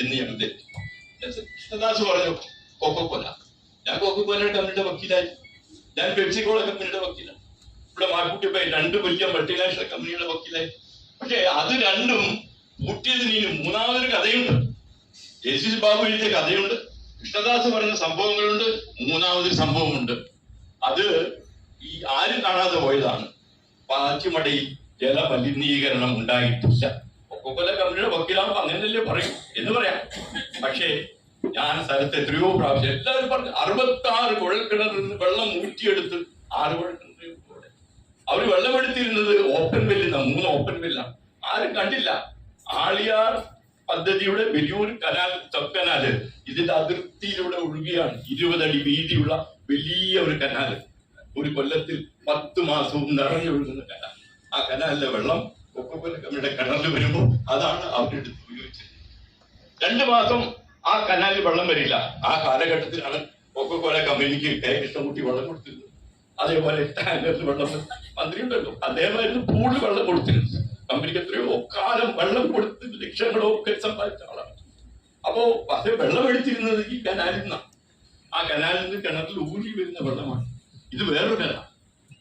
എന്ന് ഞങ്ങൾ തെറ്റി. കൃഷ്ണദാസ് പറഞ്ഞു കൊക്കോക്കോല. ഞാൻ കൊക്കോക്കോലയുടെ കമ്പനിയുടെ വക്കീലായി. ഞാൻ പെപ്സിക്കോള കമ്പനിയുടെ വക്കീലാണ്. ഇവിടെ മാർക്കുട്ടിയപ്പോ 2 വലിയ മൾട്ടിനാഷണൽ കമ്പനിയുടെ വക്കീലായി. പക്ഷെ അത് രണ്ടും പൂട്ടിയതിന് മൂന്നാമതൊരു കഥയുണ്ട്. ജയശ്രീ ബാബു എഴുതിയ കഥയുണ്ട്, കൃഷ്ണദാസ് പറഞ്ഞ സംഭവങ്ങളുണ്ട്, മൂന്നാമതൊരു സംഭവമുണ്ട്. അത് ഈ ആരും കാണാതെ പോയതാണ്. പാച്ചിമടയിൽ ജലമലിനീകരണം ഉണ്ടായിട്ടില്ല. കൊക്കോക്കോല കമ്പനിയുടെ വക്കീലാകുമ്പോ അങ്ങനെയല്ലേ പറയും എന്ന് പറയാം. പക്ഷേ ഞാൻ സ്ഥലത്ത് എത്രയോ പ്രാവശ്യം എല്ലാവരും പറഞ്ഞു 66 കുഴൽക്കിണറിൽ നിന്ന് വെള്ളം ഊറ്റിയെടുത്ത് 6 കുഴൽക്കിണർ അവര് വെള്ളമെടുത്തിരുന്നത് ഓപ്പൺ വെല്ലിന്ന 3 ഓപ്പൺ വെല്ലാണ്. ആരും കണ്ടില്ല. ആളിയാർ പദ്ധതിയുടെ വലിയൊരു കനാൽ, സബ് കനാല് ഇതിന്റെ അതിർത്തിയിലൂടെ ഒഴുകിയാണ്. 20 അടി വീതിയുള്ള വലിയ ഒരു കനാല്. ഒരു കൊല്ലത്തിൽ 10 മാസവും നിറഞ്ഞൊഴുകുന്ന കനാൽ. ആ കനാലിലെ വെള്ളം കൊക്കോക്കോല കമ്പനിയുടെ കിണറിൽ വരുമ്പോൾ അതാണ് അവരെടുത്ത് ഉപയോഗിച്ചത്. 2 മാസം ആ കനാലിൽ വെള്ളം വരില്ല. ആ കാലഘട്ടത്തിലാണ് കൊക്കോക്കോല കമ്പനിക്ക് കൃഷ്ണൻകുട്ടി വെള്ളം കൊടുത്തിരുന്നത്. അതേപോലെ ടാങ്കറിൽ വെള്ളം മന്ത്രി ഉണ്ടല്ലോ, അദ്ദേഹമായിരുന്നു കൂടുതൽ വെള്ളം കൊടുത്തിരുന്നത്. കമ്പനിക്ക് എത്രയോ കാലം വെള്ളം കൊടുത്ത് ലക്ഷങ്ങളോ ഒക്കെ സമ്പാദിച്ച ആളാണ്. അപ്പോ അത് വെള്ളം എടുത്തിരുന്നത് ഈ കനാലിൽ നിന്നാണ്. ആ കനാലിൽ നിന്ന് കിണറിൽ ഊരി വരുന്ന വെള്ളമാണ്. ഇത് വേറൊരു കനാ.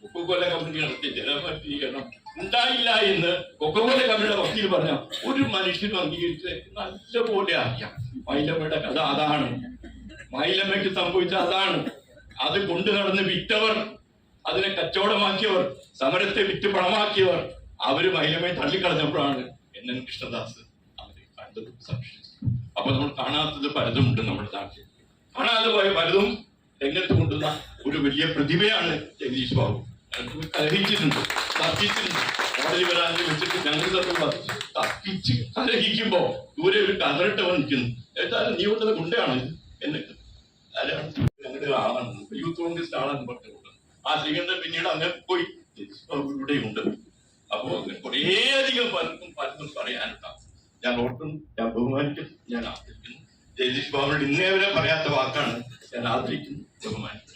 കൊക്കോക്കോല കമ്പനി നടത്തിയ ജലമലിനീകരണം ഉണ്ടായില്ല എന്ന് കൊക്കോക്കോല കമ്പനിയുടെ വക്കീൽ പറഞ്ഞ ഒരു മനുഷ്യനും അംഗീകരിച്ച് നല്ലപോലെ അറിയാം. മൈലമ്മയുടെ കഥ അതാണ്. മൈലമ്മയ്ക്ക് സംഭവിച്ച അതാണ്. അത് കൊണ്ടു നടന്ന് വിറ്റവർ, അതിനെ കച്ചവടമാക്കിയവർ, സമരത്തെ വിറ്റ് പണമാക്കിയവർ, അവര് മൈലമ്മയെ തള്ളിക്കളഞ്ഞപ്പോഴാണ് NN കൃഷ്ണദാസ് അവരെ കണ്ടതും സംരക്ഷിച്ചത്. അപ്പൊ നമ്മൾ കാണാത്തത് പലതും ഉണ്ട് നമ്മുടെ നാട്ടിൽ. കാണാതെ പോയ പലതും രംഗത്ത് കൊണ്ടുവന്ന ഒരു വലിയ പ്രതിഭയാണ് ജഗദീഷ് ബാബു. കലഹിച്ചിട്ടുണ്ട്, തർക്കിച്ചിട്ടുണ്ട്. കോടതി വരാൻ വെച്ചിട്ട് ഞങ്ങൾ തർക്കിച്ച് കലഹിക്കുമ്പോ ദൂരെ ഒരു കതറിട്ടവൻ നിൽക്കുന്നു. ഏതായാലും നീ കൊണ്ടത് കൊണ്ടാണ് എന്നിട്ട് ആരാണ് ഞങ്ങളുടെ ആളാണ്, യൂത്ത് കോൺഗ്രസ് ആളാണ് പറഞ്ഞു കൊണ്ടത്. ആ ശ്രീകണ്ഠൻ പിന്നീട് അങ്ങനെ പോയി ഇവിടെയുണ്ട്. അപ്പോ കുറേയധികം പലതും പറയാനുണ്ടാവും. ഞാൻ ഓർക്കുന്നു, ഞാൻ ബഹുമാനിക്കുന്നു, ഞാൻ ആദരിക്കുന്നു. ജഗദീഷ് ബാബുവിനോട് ഇന്നേ വരെ പറയാത്ത വാക്കാണ് ഞാൻ ആദരിക്കുന്നു, ബഹുമാനിക്കുന്നു.